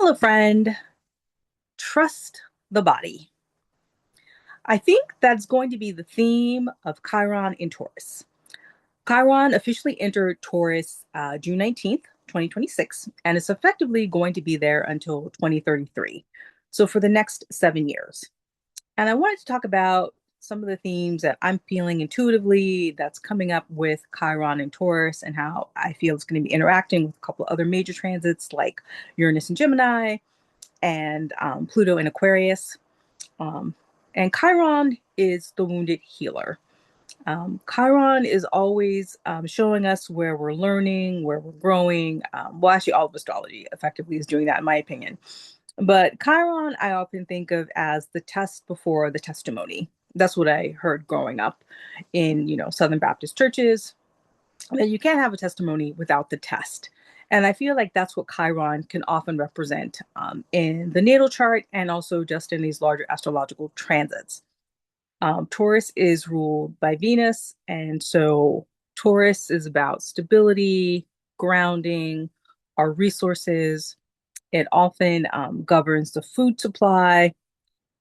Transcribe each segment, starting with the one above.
Hello, friend. Trust the body. I think that's going to be the theme of Chiron in Taurus. Chiron officially entered Taurus June 19th, 2026, and it's effectively going to be there until 2033. So for the next 7 years. And I wanted to talk about some of the themes that I'm feeling intuitively that's coming up with Chiron and Taurus and how I feel it's going to be interacting with a couple of other major transits like Uranus and Gemini and Pluto in Aquarius. Um, and Chiron is the wounded healer. Chiron is always showing us where we're learning, where we're growing. Well, actually, all of astrology effectively is doing that, in my opinion. But Chiron, I often think of as the test before the testimony. That's what I heard growing up in, Southern Baptist churches, that you can't have a testimony without the test. And I feel like that's what Chiron can often represent in the natal chart and also just in these larger astrological transits. Taurus is ruled by Venus. And so Taurus is about stability, grounding, our resources. It often governs the food supply.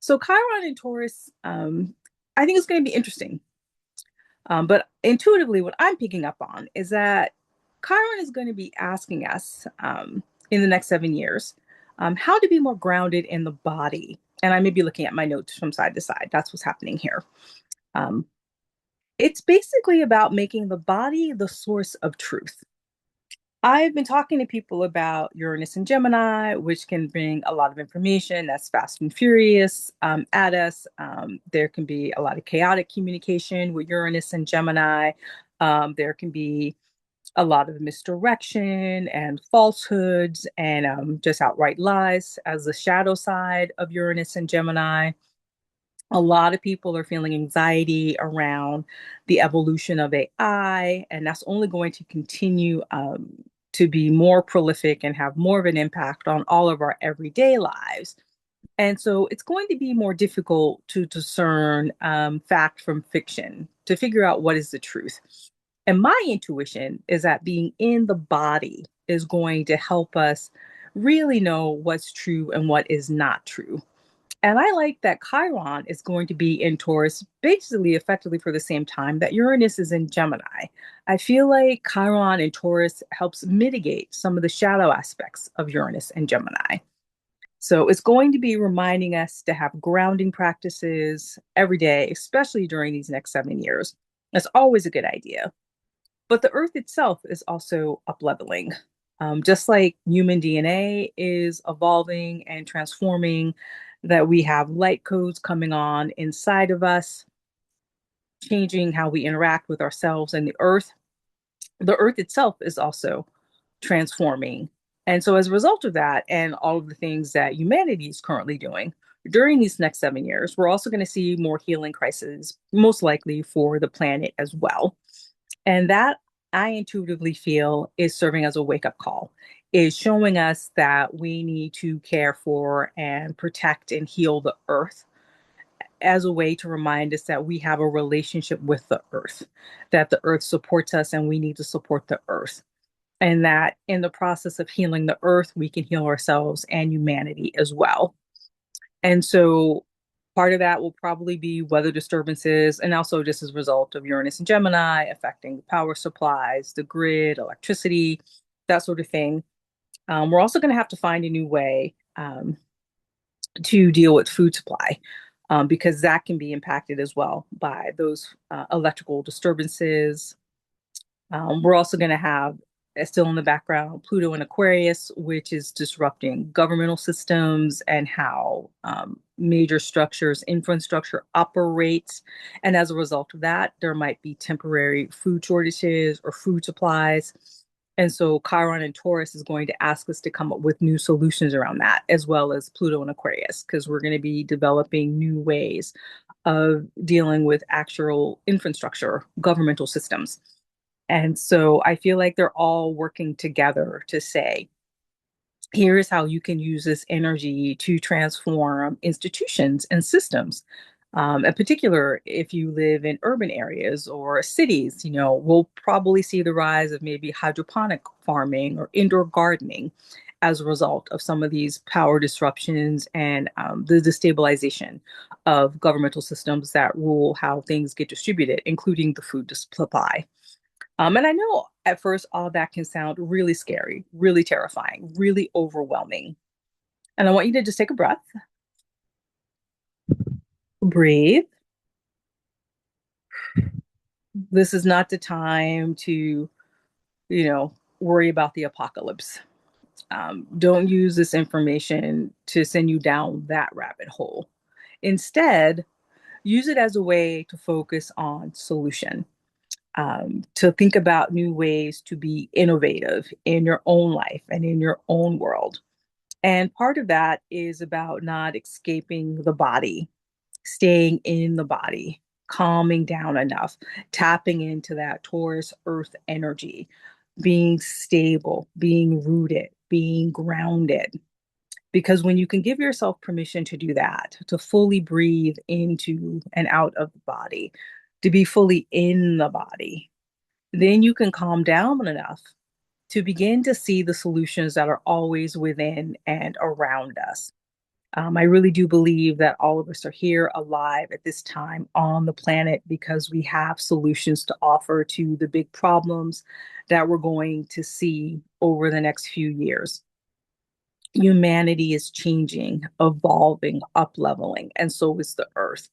So Chiron and Taurus, I think it's going to be interesting. But intuitively, what I'm picking up on is that Chiron is going to be asking us in the next 7 years how to be more grounded in the body. And I may be looking at my notes from side to side. That's what's happening here. Um, it's basically about making the body the source of truth. I've been talking to people about Uranus and Gemini, which can bring a lot of information that's fast and furious at us. There can be a lot of chaotic communication with Uranus and Gemini. There can be a lot of misdirection and falsehoods and just outright lies as the shadow side of Uranus and Gemini. A lot of people are feeling anxiety around the evolution of AI, and that's only going to continue to be more prolific and have more of an impact on all of our everyday lives. And so it's going to be more difficult to discern fact from fiction, to figure out what is the truth. And my intuition is that being in the body is going to help us really know what's true and what is not true. And I like that Chiron is going to be in Taurus basically effectively for the same time that Uranus is in Gemini. I feel like Chiron in Taurus helps mitigate some of the shadow aspects of Uranus and Gemini. So it's going to be reminding us to have grounding practices every day, especially during these next 7 years. That's always a good idea. But the earth itself is also up leveling. Just like human DNA is evolving and transforming, that we have light codes coming on inside of us, changing how we interact with ourselves and the earth itself is also transforming. And so, as a result of that, and all of the things that humanity is currently doing during these next 7 years, we're also going to see more healing crises, most likely for the planet as well. And that I intuitively feel is serving as a wake up call, is showing us that we need to care for and protect and heal the earth as a way to remind us that we have a relationship with the earth, that the earth supports us and we need to support the earth. And that in the process of healing the earth, we can heal ourselves and humanity as well. And so part of that will probably be weather disturbances, and also just as a result of Uranus and Gemini affecting the power supplies, the grid, electricity, that sort of thing. We're also going to have to find a new way to deal with food supply because that can be impacted as well by those electrical disturbances. We're also going to have still in the background Pluto and Aquarius, which is disrupting governmental systems and how major structures, infrastructure operates. And as a result of that, there might be temporary food shortages or food supplies. And so Chiron and Taurus is going to ask us to come up with new solutions around that, as well as Pluto and Aquarius, because we're going to be developing new ways of dealing with actual infrastructure, governmental systems. And so I feel like they're all working together to say, here's how you can use this energy to transform institutions and systems. In particular, if you live in urban areas or cities, we'll probably see the rise of maybe hydroponic farming or indoor gardening. as a result of some of these power disruptions and the destabilization of governmental systems that rule how things get distributed, including the food supply. And I know at first all that can sound really scary, really terrifying, really overwhelming. And I want you to just take a breath, breathe. This is not the time to, worry about the apocalypse. Don't use this information to send you down that rabbit hole. Instead, use it as a way to focus on solution, to think about new ways to be innovative in your own life and in your own world. And part of that is about not escaping the body, staying in the body, calming down enough, tapping into that Taurus earth energy, being stable, being rooted, being grounded. Because when you can give yourself permission to do that, to fully breathe into and out of the body, to be fully in the body, then you can calm down enough to begin to see the solutions that are always within and around us. I really do believe that all of us are here alive at this time on the planet because we have solutions to offer to the big problems that we're going to see over the next few years. Humanity is changing, evolving, up leveling, and so is the earth.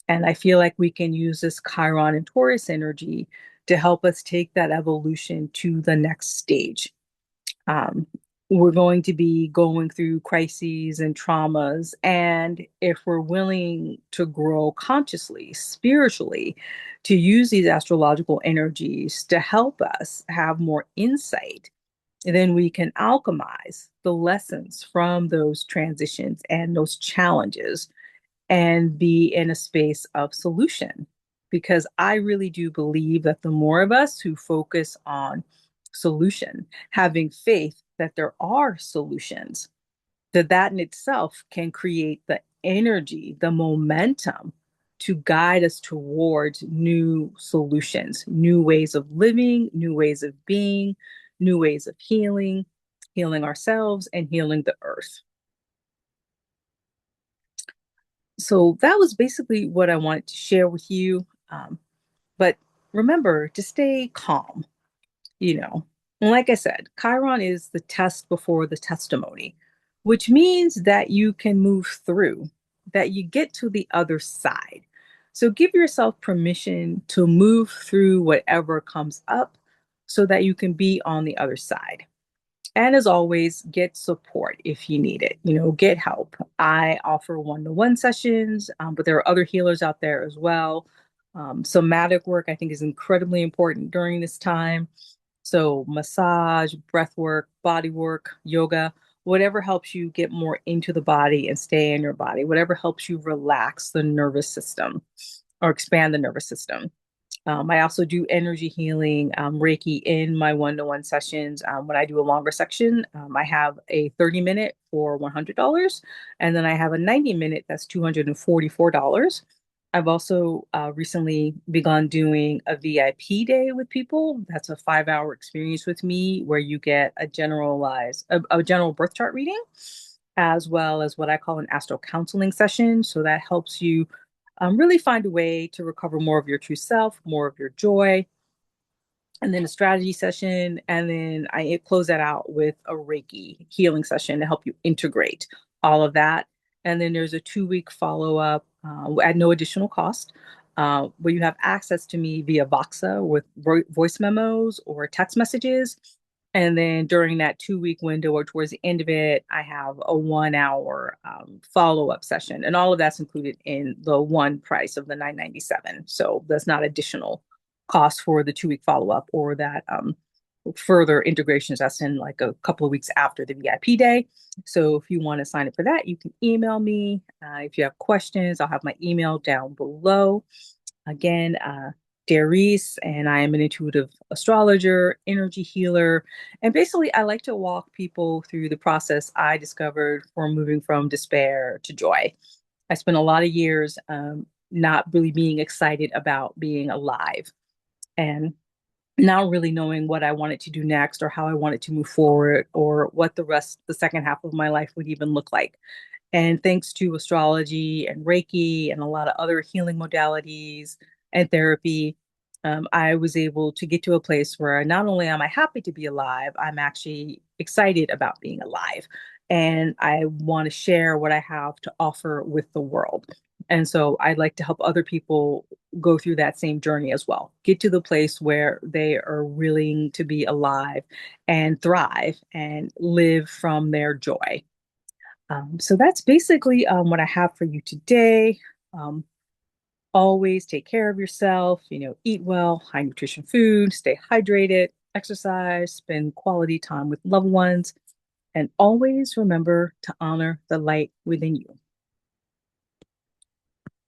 And I feel like we can use this Chiron and Taurus energy to help us take that evolution to the next stage. Um, we're going to be going through crises and traumas. And if we're willing to grow consciously, spiritually, to use these astrological energies to help us have more insight, then we can alchemize the lessons from those transitions and those challenges and be in a space of solution. Because I really do believe that the more of us who focus on solution, having faith that there are solutions, that in itself can create the energy, the momentum to guide us towards new solutions, new ways of living, new ways of being, new ways of healing, healing ourselves and healing the earth. So that was basically what I wanted to share with you. But remember to stay calm, you know. And like I said, Chiron is the test before the testimony, which means that you can move through, that you get to the other side. So give yourself permission to move through whatever comes up so that you can be on the other side. And as always, get support if you need it. Get help. I offer one-to-one sessions, but there are other healers out there as well. Somatic work, I think, is incredibly important during this time. So massage, breath work, body work, yoga, whatever helps you get more into the body and stay in your body, whatever helps you relax the nervous system or expand the nervous system. I also do energy healing, Reiki in my one-to-one sessions. When I do a longer section, I have a 30-minute for $100, and then I have a 90-minute that's $244. I've also recently begun doing a VIP day with people. That's a 5-hour experience with me where you get a general birth chart reading, as well as what I call an astro counseling session. So that helps you really find a way to recover more of your true self, more of your joy, and then a strategy session. And then I close that out with a Reiki healing session to help you integrate all of that. And then there's a 2-week follow-up at no additional cost, where you have access to me via Voxa with voice memos or text messages. And then during that 2-week window or towards the end of it, I have a 1-hour follow-up session. And all of that's included in the one price of the $997. So that's not additional cost for the 2-week follow-up or that further integration session like a couple of weeks after the VIP day. So if you want to sign up for that, you can email me. If you have questions, I'll have my email down below. Again, Darice, and I am an intuitive astrologer, energy healer, and basically I like to walk people through the process I discovered for moving from despair to joy. I spent a lot of years not really being excited about being alive. And not really knowing what I wanted to do next or how I wanted to move forward or what the second half of my life would even look like. And thanks to astrology and Reiki and a lot of other healing modalities and therapy, I was able to get to a place where not only am I happy to be alive, I'm actually excited about being alive. And I want to share what I have to offer with the world. And so I'd like to help other people go through that same journey as well. Get to the place where they are willing to be alive and thrive and live from their joy. So that's basically what I have for you today. Um, Always take care of yourself, eat well, high nutrition food, stay hydrated, exercise, spend quality time with loved ones, and always remember to honor the light within you.